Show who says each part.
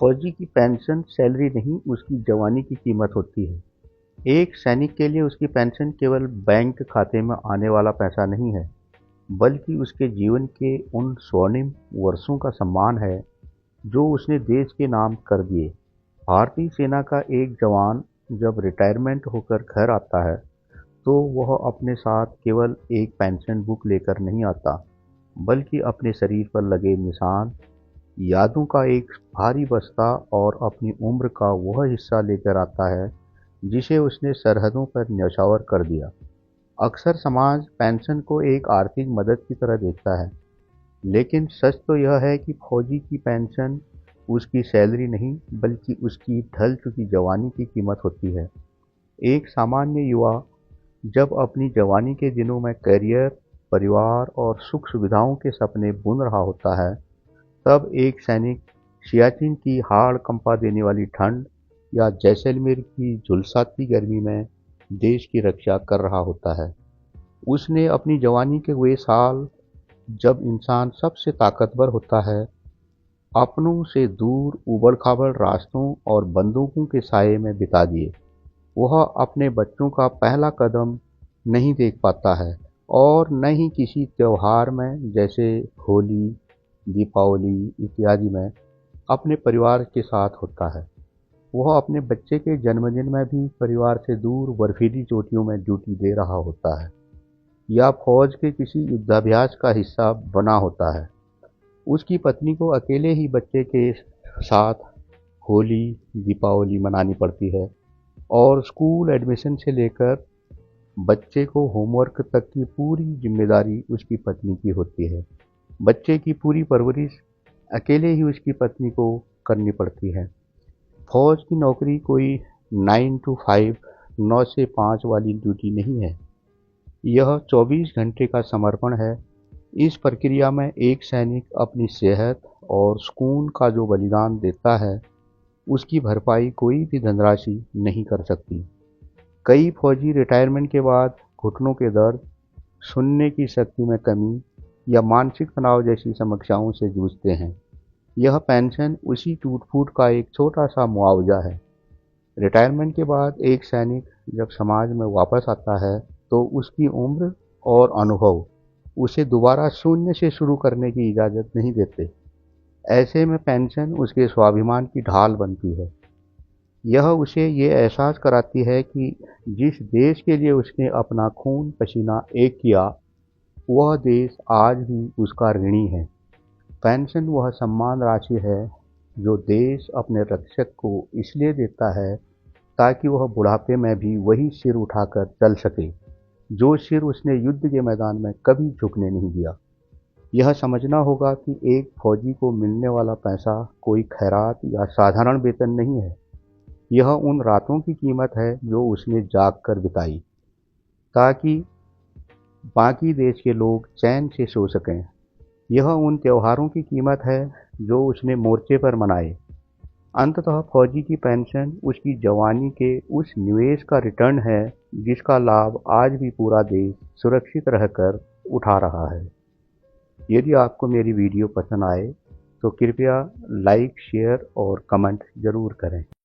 Speaker 1: फौजी की pension salary नहीं, उसकी जवानी की कीमत होती है। एक सैनिक के लिए उसकी पेंशन केवल बैंक खाते में आने वाला पैसा नहीं है, बल्कि उसके जीवन के उन स्वर्णिम वर्षों का सम्मान है जो उसने देश के नाम कर दिए। भारतीय सेना का एक जवान जब रिटायरमेंट होकर घर आता है, तो वह अपने साथ केवल एक पेंशन बुक लेकर नहीं आता, बल्कि अपने शरीर पर लगे निशान, यादों का एक भारी बस्ता और अपनी उम्र का वह हिस्सा लेकर आता है जिसे उसने सरहदों पर न्यौछावर कर दिया। अक्सर समाज पेंशन को एक आर्थिक मदद की तरह देखता है, लेकिन सच तो यह है कि फौजी की पेंशन उसकी सैलरी नहीं, बल्कि उसकी ढल चुकी जवानी की कीमत होती है। एक सामान्य युवा जब अपनी जवानी के दिनों में करियर, परिवार और सुख सुविधाओं के सपने बुन रहा होता है, तब एक सैनिक सियाचिन की हाड़ कंपा देने वाली ठंड या जैसलमेर की झुलसाती गर्मी में देश की रक्षा कर रहा होता है। उसने अपनी जवानी के वे साल, जब इंसान सबसे ताकतवर होता है, अपनों से दूर उबड़-खाबड़ रास्तों और बंदूकों के साये में बिता दिए। वह अपने बच्चों का पहला कदम नहीं देख पाता है और न ही किसी त्योहार में, जैसे होली, दीपावली इत्यादि में अपने परिवार के साथ होता है। वह अपने बच्चे के जन्मदिन में भी परिवार से दूर बर्फीली चोटियों में ड्यूटी दे रहा होता है या फौज के किसी युद्धाभ्यास का हिस्सा बना होता है। उसकी पत्नी को अकेले ही बच्चे के साथ होली, दीपावली मनानी पड़ती है और स्कूल एडमिशन से लेकर बच्चे को होमवर्क तक की पूरी जिम्मेदारी उसकी पत्नी की होती है। बच्चे की पूरी परवरिश अकेले ही उसकी पत्नी को करनी पड़ती है। फौज की नौकरी कोई 9 to 5, 9 से 5 वाली ड्यूटी नहीं है। यह 24 घंटे का समर्पण है। इस प्रक्रिया में एक सैनिक अपनी सेहत और सुकून का जो बलिदान देता है, उसकी भरपाई कोई भी धनराशि नहीं कर सकती। कई फौजी रिटायरमेंट के बाद घुटनों के दर्द, सुनने की शक्ति में कमी या मानसिक तनाव जैसी समस्याओं से जूझते हैं। यह पेंशन उसी टूट-फूट का एक छोटा-सा मुआवजा है। रिटायरमेंट के बाद एक सैनिक जब समाज में वापस आता है, तो उसकी उम्र और अनुभव उसे दोबारा शून्य से शुरू करने की इजाज़त नहीं देते। ऐसे में पेंशन उसके स्वाभिमान की ढाल बनती है। यह उसे ये एहसास कराती है कि जिस देश के लिए उसने अपना खून पसीना एक किया, वह देश आज भी उसका ऋणी है। पेंशन वह सम्मान राशि है जो देश अपने रक्षक को इसलिए देता है ताकि वह बुढ़ापे में भी वही सिर उठाकर चल सके, जो सिर उसने युद्ध के मैदान में कभी झुकने नहीं दिया। यह समझना होगा कि एक फौजी को मिलने वाला पैसा कोई खैरात या साधारण वेतन नहीं है। यह उन रातों की कीमत है जो उसने जाग कर बिताई, ताकि बाकी देश के लोग चैन से सो सकें। यह उन त्योहारों की कीमत है जो उसने मोर्चे पर मनाए। अंततः फौजी की पेंशन उसकी जवानी के उस निवेश का रिटर्न है जिसका लाभ आज भी पूरा देश सुरक्षित रहकर उठा रहा है। यदि आपको मेरी वीडियो पसंद आए तो कृपया लाइक, शेयर और कमेंट ज़रूर करें।